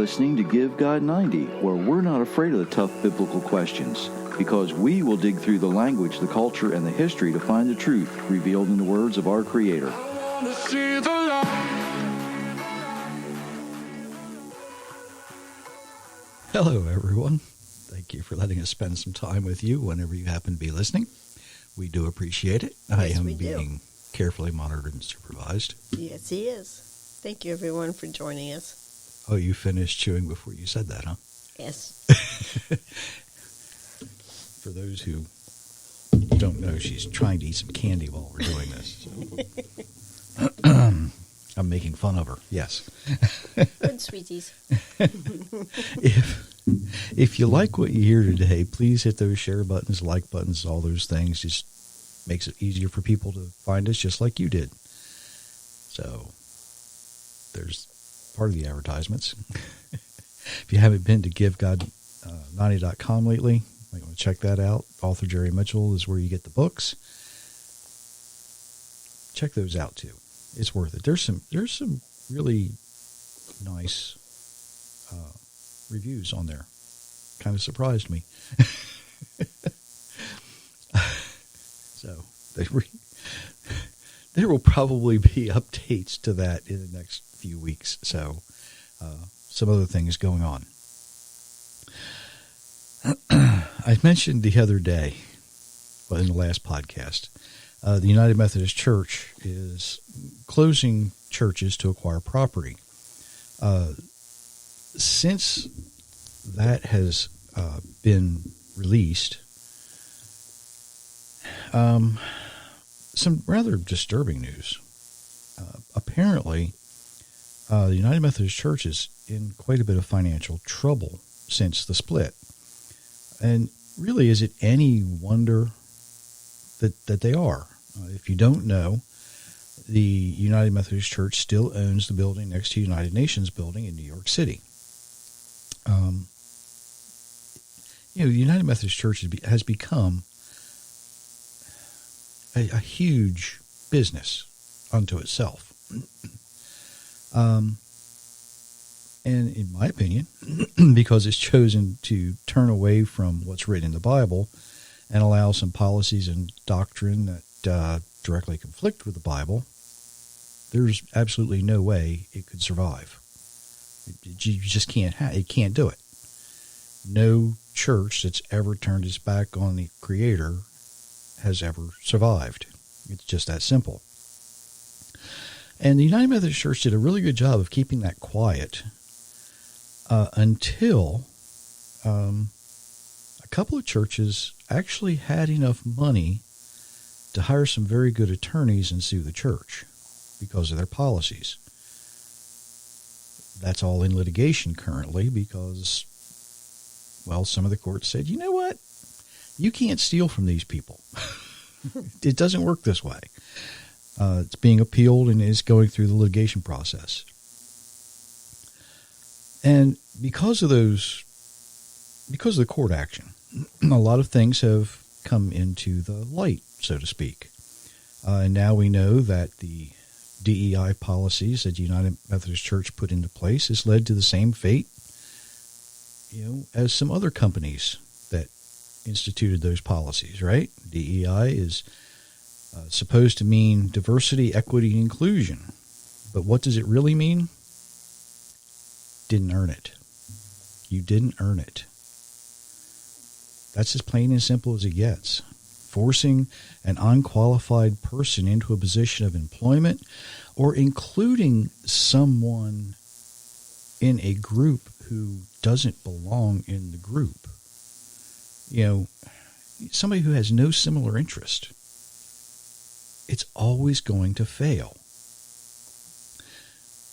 listening to Give God 90, where we're not afraid of the tough biblical questions, because we will dig through the language, the culture, and the history to find the truth revealed in the words of our Creator. Hello, everyone. Thank you for letting us spend some time with you whenever you happen to be listening. We do appreciate it. Yes, I am we do. being carefully monitored and supervised. Yes, he is. Thank you, everyone, for joining us. Oh, you finished chewing before you said that, huh? Yes. For those who don't know, she's trying to eat some candy while we're doing this. So. I'm making fun of her, yes. Good, sweeties. If you like what you hear today, please hit those share buttons, like buttons, all those things. Just makes it easier for people to find us just like you did. So there's part of the advertisements. If you haven't been to givegod90.com lately, you might want to check that out. Author Jerry Mitchell is where you get the books. Check those out too. It's worth it. There's some really nice reviews on there. Kind of surprised me. So there will probably be updates to that in the next few weeks. So some other things going on. I mentioned the other day, in the last podcast, the United Methodist Church is closing churches to acquire property. Since that has been released, some rather disturbing news. Apparently, the United Methodist Church is in quite a bit of financial trouble since the split. And really, is it any wonder that they are? If you don't know, the United Methodist Church still owns the building next to United Nations building in New York City. The United Methodist Church has become a huge business unto itself. And in my opinion, because it's chosen to turn away from what's written in the Bible and allow some policies and doctrine that directly conflict with the Bible, there's absolutely no way it could survive. You just can't it can't do it. No church that's ever turned its back on the Creator has ever survived. It's just that simple. And the United Methodist Church did a really good job of keeping that quiet until a couple of churches actually had enough money to hire some very good attorneys and sue the church because of their policies. That's all in litigation currently because, well, some of the courts said, you know what? You can't steal from these people. It doesn't work this way. It's being appealed and is going through the litigation process. And because of the court action, a lot of things have come into the light, so to speak. And now we know that the DEI policies that the United Methodist Church put into place has led to the same fate, as some other companies that instituted those policies, right? DEI is supposed to mean diversity, equity, and inclusion. But what does it really mean? Didn't earn it. You didn't earn it. That's as plain and simple as it gets. Forcing an unqualified person into a position of employment or including someone in a group who doesn't belong in the group. Somebody who has no similar interest. It's always going to fail.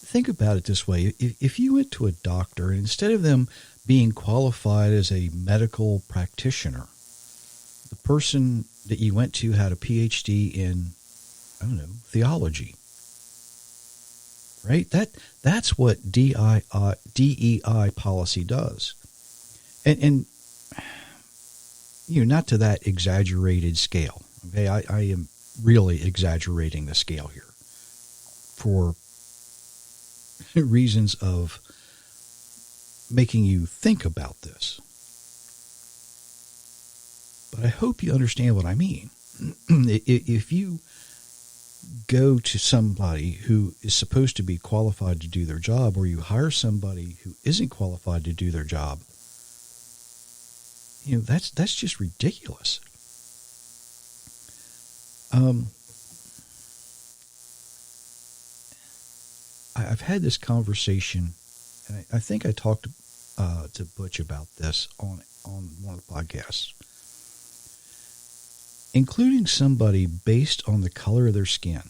Think about it this way. If you went to a doctor and instead of them being qualified as a medical practitioner, the person that you went to had a PhD in, theology. Right? That's what DEI policy does. And not to that exaggerated scale. Okay, I am really exaggerating the scale here for reasons of making you think about this. But I hope you understand what I mean. If you go to somebody who is supposed to be qualified to do their job, or you hire somebody who isn't qualified to do their job, that's just ridiculous. I've had this conversation, and I think I talked to Butch about this on one of the podcasts. Including somebody based on the color of their skin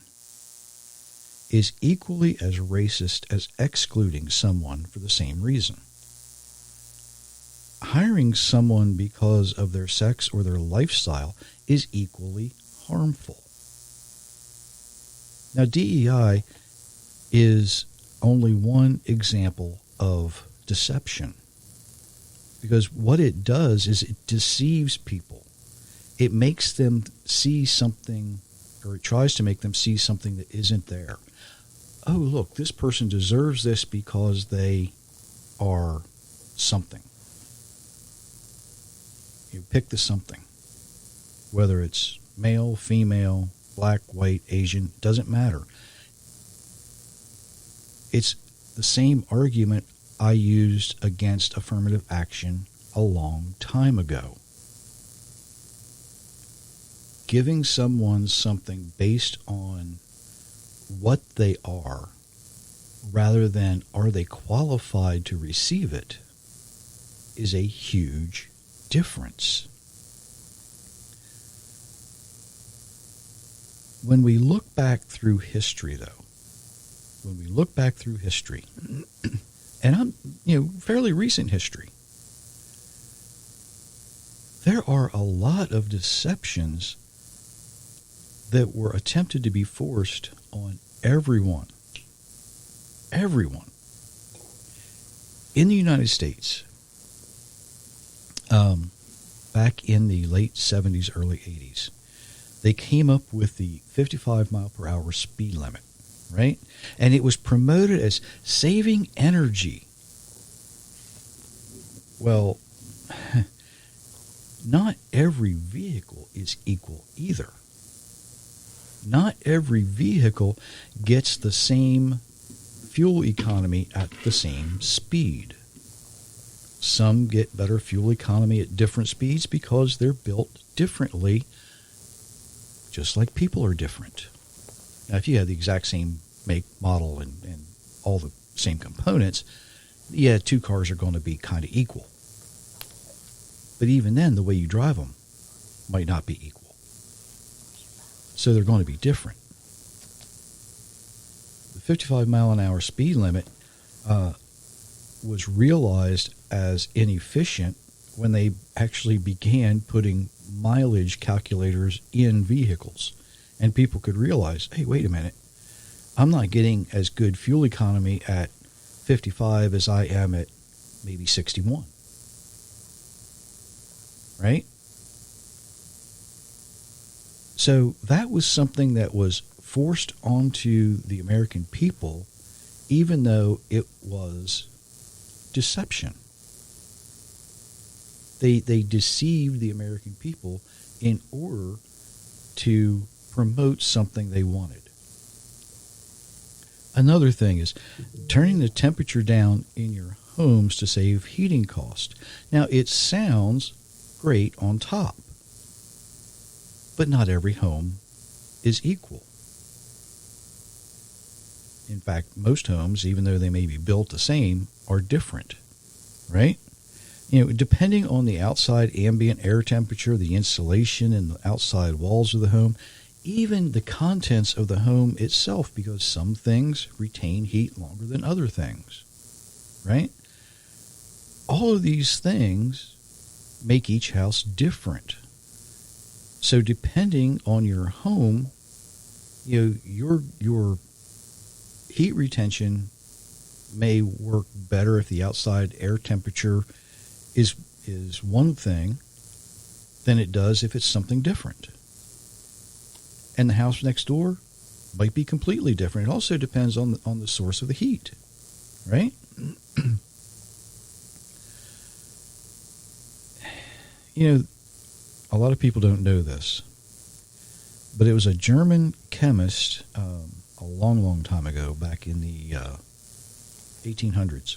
is equally as racist as excluding someone for the same reason. Hiring someone because of their sex or their lifestyle is equally harmful. Now, DEI is only one example of deception, because what it does is it deceives people. It makes them see something, or it tries to make them see something that isn't there. Oh, look, this person deserves this because they are something. You pick the something. Whether it's male, female, black, white, Asian, doesn't matter. It's the same argument I used against affirmative action a long time ago. Giving someone something based on what they are, rather than are they qualified to receive it, is a huge difference. When we look back through history, though, and I'm, fairly recent history, there are a lot of deceptions that were attempted to be forced on everyone. Everyone. In the United States, back in the late 70s, early 80s, they came up with the 55 mile per hour speed limit, right? And it was promoted as saving energy. Well, not every vehicle is equal either. Not every vehicle gets the same fuel economy at the same speed. Some get better fuel economy at different speeds because they're built differently, just like people are different. Now, if you have the exact same make, model, and all the same components, yeah, two cars are going to be kind of equal. But even then, the way you drive them might not be equal. So they're going to be different. The 55 mile an hour speed limit was realized as inefficient when they actually began putting mileage calculators in vehicles. And people could realize, hey, wait a minute, I'm not getting as good fuel economy at 55 as I am at maybe 61. Right? So that was something that was forced onto the American people, even though it was deception. They deceived the American people in order to promote something they wanted. Another thing is turning the temperature down in your homes to save heating cost. Now, it sounds great on top, but not every home is equal. In fact, most homes, even though they may be built the same, are different, right? Depending on the outside ambient air temperature, the insulation and the outside walls of the home, even the contents of the home itself, because some things retain heat longer than other things, right? All of these things make each house different. So depending on your home, your heat retention may work better if the outside air temperature is one thing than it does if it's something different. And the house next door might be completely different. It also depends on the source of the heat, right? A lot of people don't know this, but it was a German chemist a long, long time ago, back in the 1800s.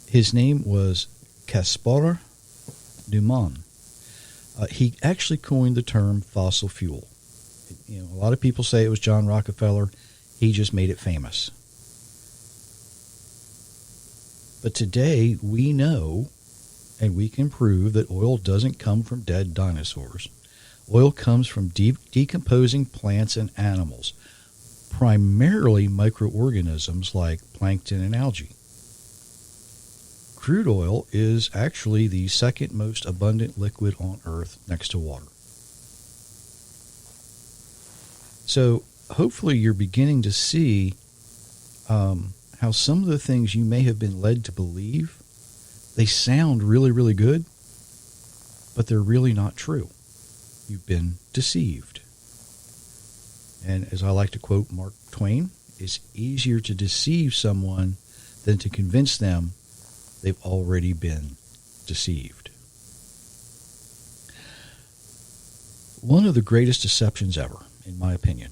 His name was Caspar Neumann. He actually coined the term fossil fuel. A lot of people say it was John Rockefeller. He just made it famous. But today we know, and we can prove, that oil doesn't come from dead dinosaurs. Oil comes from decomposing plants and animals, primarily microorganisms like plankton and algae. Crude oil is actually the second most abundant liquid on Earth next to water. So hopefully you're beginning to see how some of the things you may have been led to believe, they sound really, really good, but they're really not true. You've been deceived. And as I like to quote Mark Twain, it's easier to deceive someone than to convince them they've already been deceived. One of the greatest deceptions ever, in my opinion,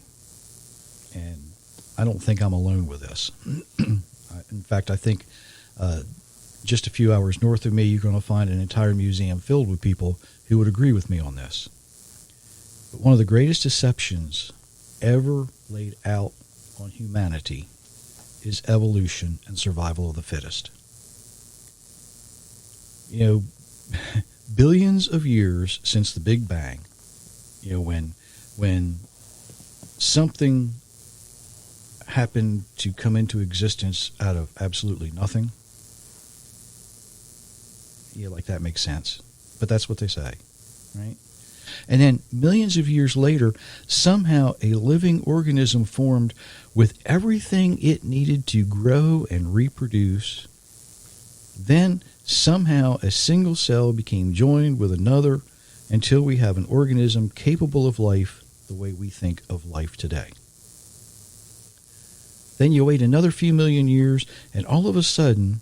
and I don't think I'm alone with this. In fact, I think just a few hours north of me, you're going to find an entire museum filled with people who would agree with me on this. But one of the greatest deceptions ever laid out on humanity is evolution and survival of the fittest. Billions of years since the Big Bang, when something happened to come into existence out of absolutely nothing. Like that makes sense. But that's what they say, right? And then millions of years later, somehow a living organism formed with everything it needed to grow and reproduce. Then somehow a single cell became joined with another until we have an organism capable of life the way we think of life today. Then you wait another few million years, and all of a sudden,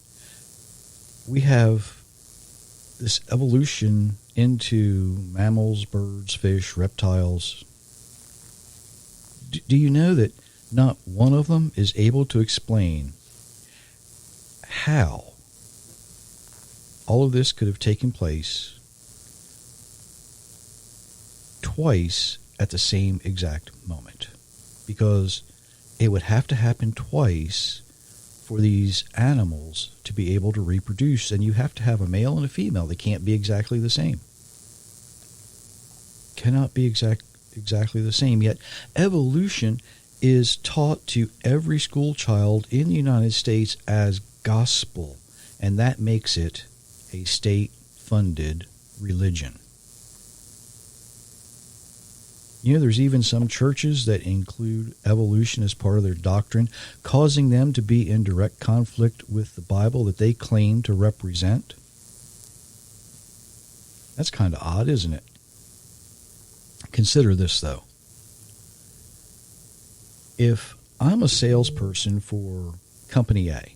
we have this evolution into mammals, birds, fish, reptiles. Do you know that not one of them is able to explain how all of this could have taken place twice at the same exact moment? Because it would have to happen twice for these animals to be able to reproduce, and you have to have a male and a female. They can't be exactly the same. Cannot be exactly the same. Yet evolution is taught to every school child in the United States as gospel, and that makes it a state-funded religion. There's even some churches that include evolution as part of their doctrine, causing them to be in direct conflict with the Bible that they claim to represent. That's kind of odd, isn't it? Consider this, though. If I'm a salesperson for Company A,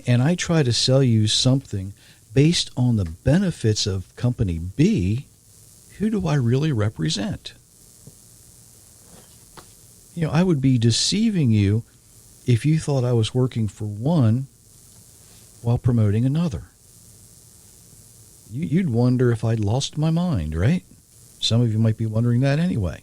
and I try to sell you something based on the benefits of Company B, who do I really represent? I would be deceiving you if you thought I was working for one while promoting another. You'd wonder if I'd lost my mind, right? Some of you might be wondering that anyway.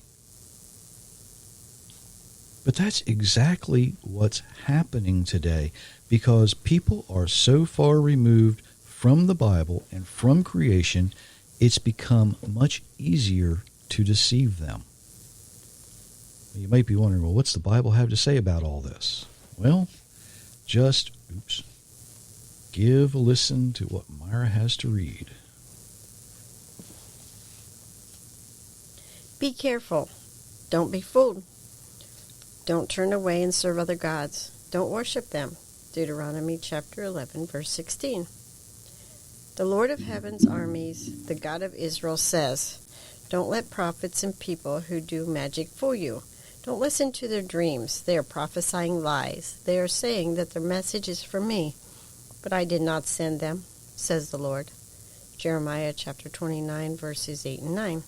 But that's exactly what's happening today, because people are so far removed from the Bible and from creation, it's become much easier to deceive them. You might be wondering, well, what's the Bible have to say about all this? Well, just, give a listen to what Myra has to read. Be careful. Don't be fooled. Don't turn away and serve other gods. Don't worship them. Deuteronomy chapter 11, verse 16. The Lord of heaven's armies, the God of Israel, says, don't let prophets and people who do magic fool you. Don't listen to their dreams. They are prophesying lies. They are saying that their message is from me, but I did not send them, says the Lord. Jeremiah chapter 29, verses 8 and 9.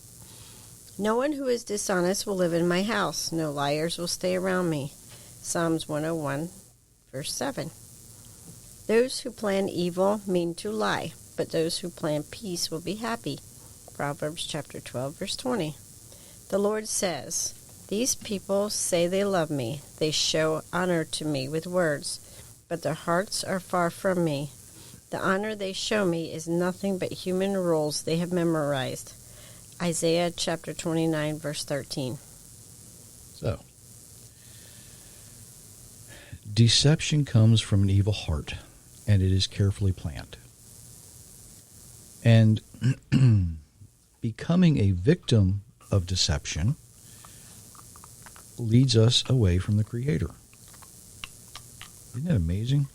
No one who is dishonest will live in my house. No liars will stay around me. Psalms 101, verse 7. Those who plan evil mean to lie, but those who plan peace will be happy. Proverbs chapter 12, verse 20. The Lord says, these people say they love me. They show honor to me with words, but their hearts are far from me. The honor they show me is nothing but human rules they have memorized. Isaiah chapter 29, verse 13. So, deception comes from an evil heart, and it is carefully planned. And becoming a victim of deception leads us away from the Creator. Isn't that amazing?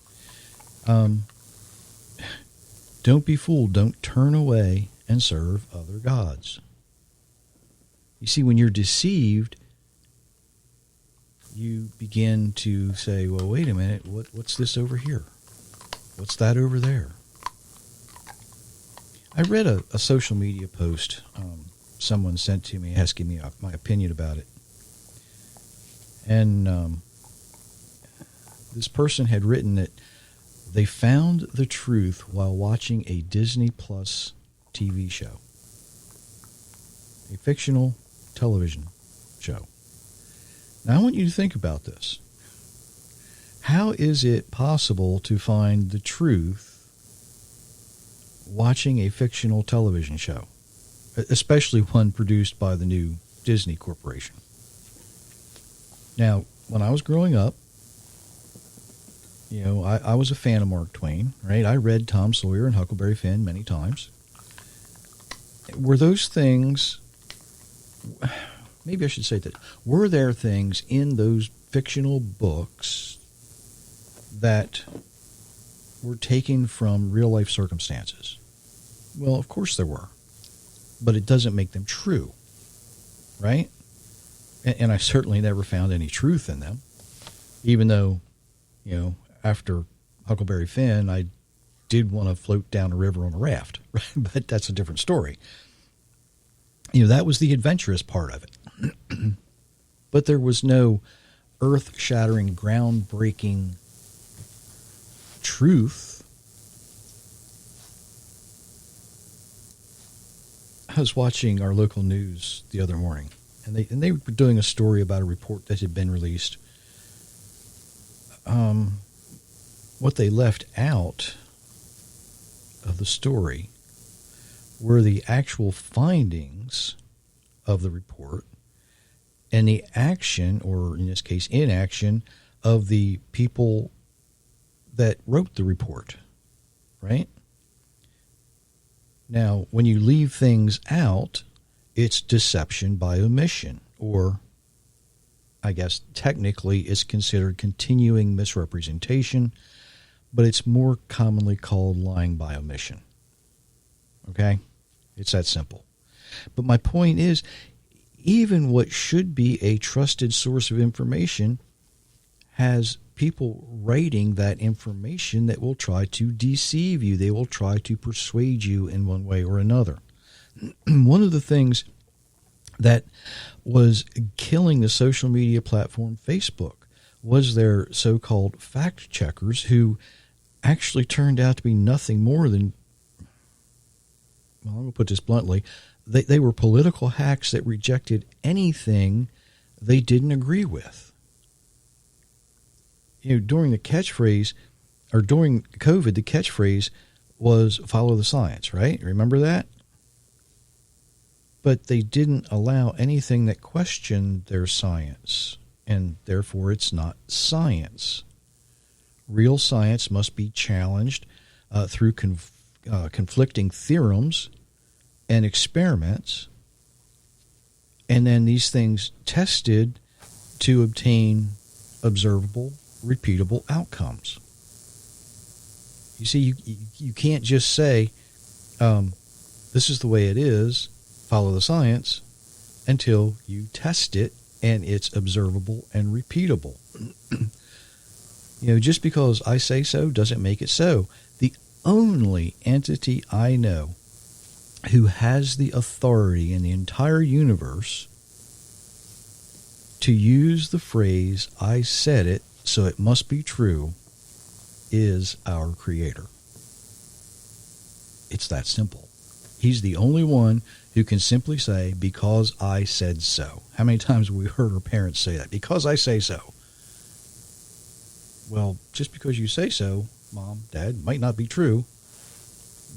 Don't be fooled. Don't turn away and serve other gods. You see, when you're deceived, you begin to say, well, wait a minute, what's this over here? What's that over there? I read a social media post someone sent to me asking me my opinion about it. And this person had written that they found the truth while watching a Disney Plus TV show, a fictional television show. Now, I want you to think about this. How is it possible to find the truth watching a fictional television show, especially one produced by the new Disney Corporation? Now, when I was growing up, I was a fan of Mark Twain, right? I read Tom Sawyer and Huckleberry Finn many times. Were those things, maybe I should say that, were there things in those fictional books that were taken from real-life circumstances? Well, of course there were, but it doesn't make them true, right? And I certainly never found any truth in them, even though, after Huckleberry Finn, I did want to float down a river on a raft, right? But that's a different story. That was the adventurous part of it. But there was no earth-shattering, groundbreaking truth. I was watching our local news the other morning, and they were doing a story about a report that had been released. What they left out of the story were the actual findings of the report and the action, or in this case, inaction, of the people that wrote the report, right? Now, when you leave things out, it's deception by omission, or I guess technically it's considered continuing misrepresentation, but it's more commonly called lying by omission. Okay? It's that simple. But my point is, even what should be a trusted source of information has people writing that information that will try to deceive you. They will try to persuade you in one way or another. One of the things that was killing the social media platform Facebook was their so-called fact checkers, who actually turned out to be nothing more than, well, I'm going to put this bluntly, they were political hacks that rejected anything they didn't agree with. During the catchphrase, or during COVID, the catchphrase was follow the science, right? Remember that? But they didn't allow anything that questioned their science, and therefore it's not science. Real science must be challenged through conflicting theorems and experiments, and then these things tested to obtain observable, repeatable outcomes. You see, you can't just say, this is the way it is, follow the science, until you test it and it's observable and repeatable. Just because I say so doesn't make it so. The only entity I know who has the authority in the entire universe to use the phrase, "I said it, so it must be true," is our Creator. It's that simple. He's the only one who can simply say, "Because I said so." How many times have we heard our parents say that? "Because I say so." Well, just because you say so, Mom, Dad, might not be true.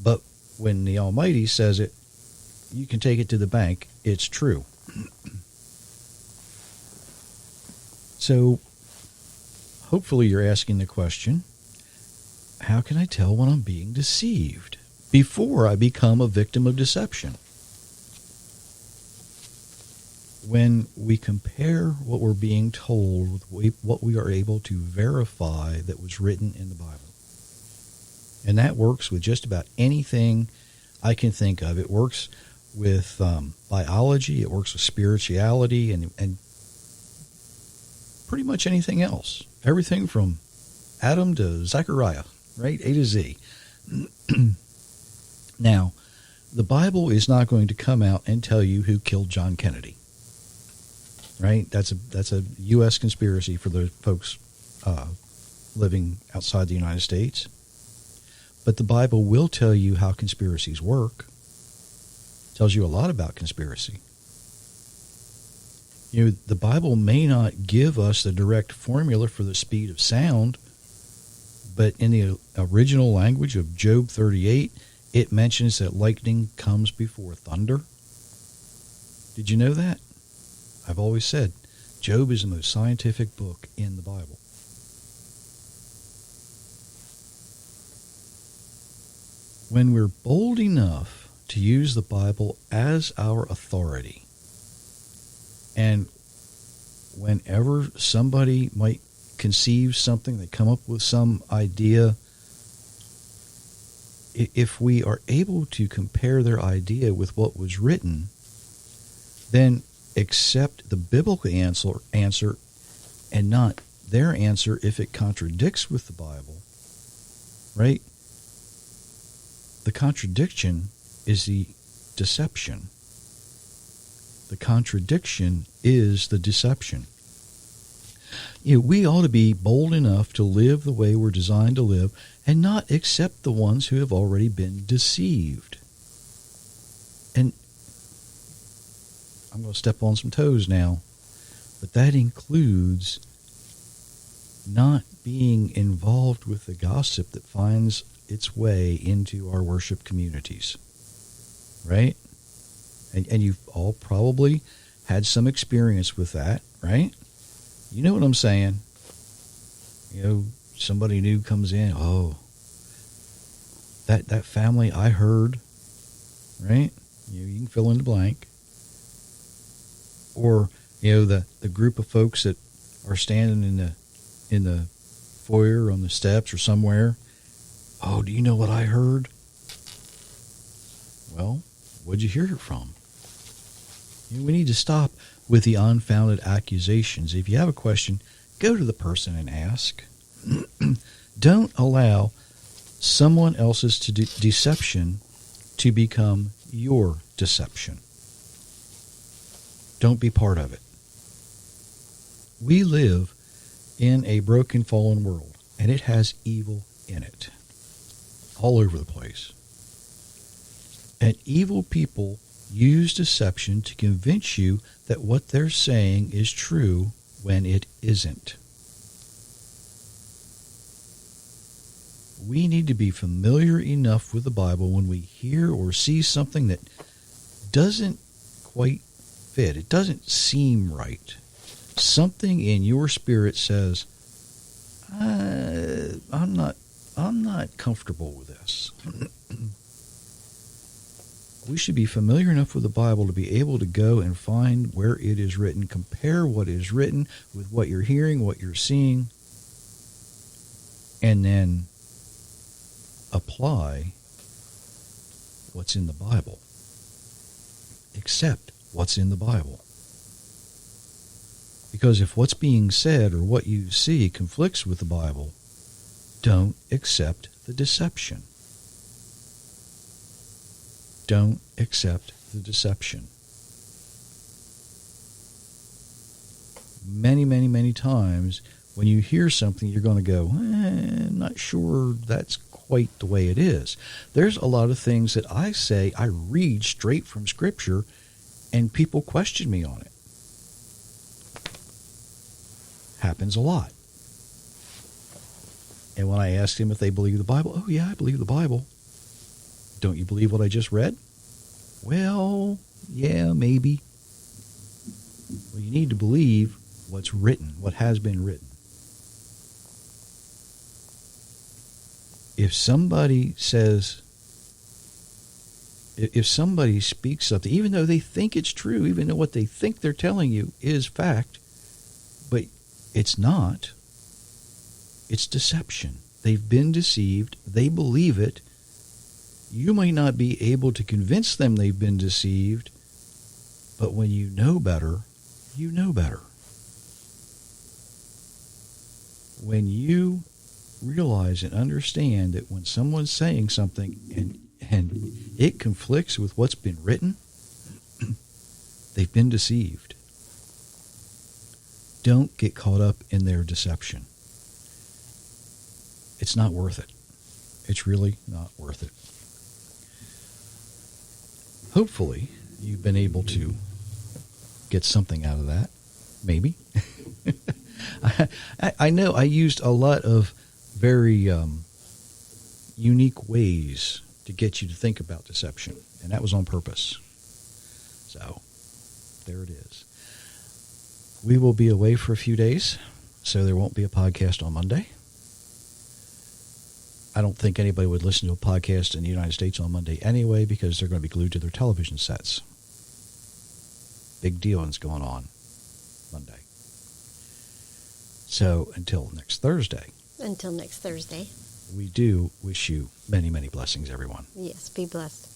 But when the Almighty says it, you can take it to the bank. It's true. So, hopefully you're asking the question, how can I tell when I'm being deceived before I become a victim of deception? When we compare what we're being told with what we are able to verify that was written in the Bible. And that works with just about anything I can think of. It works with biology, it works with spirituality, and pretty much anything else. Everything from Adam to Zechariah, right? A to Z. Now, the Bible is not going to come out and tell you who killed John Kennedy. Right? That's a U.S. conspiracy for those folks living outside the United States. But the Bible will tell you how conspiracies work. It tells you a lot about conspiracy. You know, the Bible may not give us the direct formula for the speed of sound, but in the original language of Job 38, it mentions that lightning comes before thunder. Did you know that? I've always said, Job is the most scientific book in the Bible. When we're bold enough to use the Bible as our authority, and whenever somebody might conceive something, they come up with some idea, if we are able to compare their idea with what was written, then accept the biblical answer and not their answer if it contradicts with the Bible, right? The contradiction is the deception. The contradiction is the deception. You know, we ought to be bold enough to live the way we're designed to live and not accept the ones who have already been deceived. And I'm going to step on some toes now, but that includes not being involved with the gossip that finds its way into our worship communities, right? And you've all probably had some experience with that, right? You know what I'm saying? You know, somebody new comes in, oh, that family I heard, right? You can fill in the blank. Or, you know, the group of folks that are standing in the foyer on the steps or somewhere. Oh, do you know what I heard? Well, where'd you hear it from? You know, we need to stop with the unfounded accusations. If you have a question, go to the person and ask. Don't allow someone else's deception to become your deception. Don't be part of it. We live in a broken, fallen world, and it has evil in it, all over the place. And evil people use deception to convince you that what they're saying is true when it isn't. We need to be familiar enough with the Bible when we hear or see something that doesn't quite fit. It doesn't seem right. Something in your spirit says, I'm not comfortable with this. We should be familiar enough with the Bible to be able to go and find where it is written, compare what is written with what you're hearing, what you're seeing, and then apply what's in the Bible. Accept what's in the Bible. Because if what's being said or what you see conflicts with the Bible, don't accept the deception. Don't accept the deception. Many, many, many times when you hear something, you're going to go, I'm not sure that's quite the way it is. There's a lot of things that I say, I read straight from Scripture, and people question me on it. Happens a lot. And when I ask them if they believe the Bible, oh yeah, I believe the Bible. Don't you believe what I just read? Well, yeah, maybe. Well, you need to believe what's written, what has been written. If somebody says, if somebody speaks something, even though they think it's true, even though what they think they're telling you is fact, but it's not, it's deception. They've been deceived. They believe it. You might not be able to convince them they've been deceived, but when you know better, you know better. When you realize and understand that when someone's saying something and it conflicts with what's been written, they've been deceived. Don't get caught up in their deception. It's not worth it. It's really not worth it. Hopefully, you've been able to get something out of that. Maybe. I know I used a lot of very unique ways to get you to think about deception, and that was on purpose. So, there it is. We will be away for a few days, so there won't be a podcast on Monday. I don't think anybody would listen to a podcast in the United States on Monday anyway, because they're going to be glued to their television sets. Big dealings going on Monday. So until next Thursday. Until next Thursday. We do wish you many, many blessings, everyone. Yes, be blessed.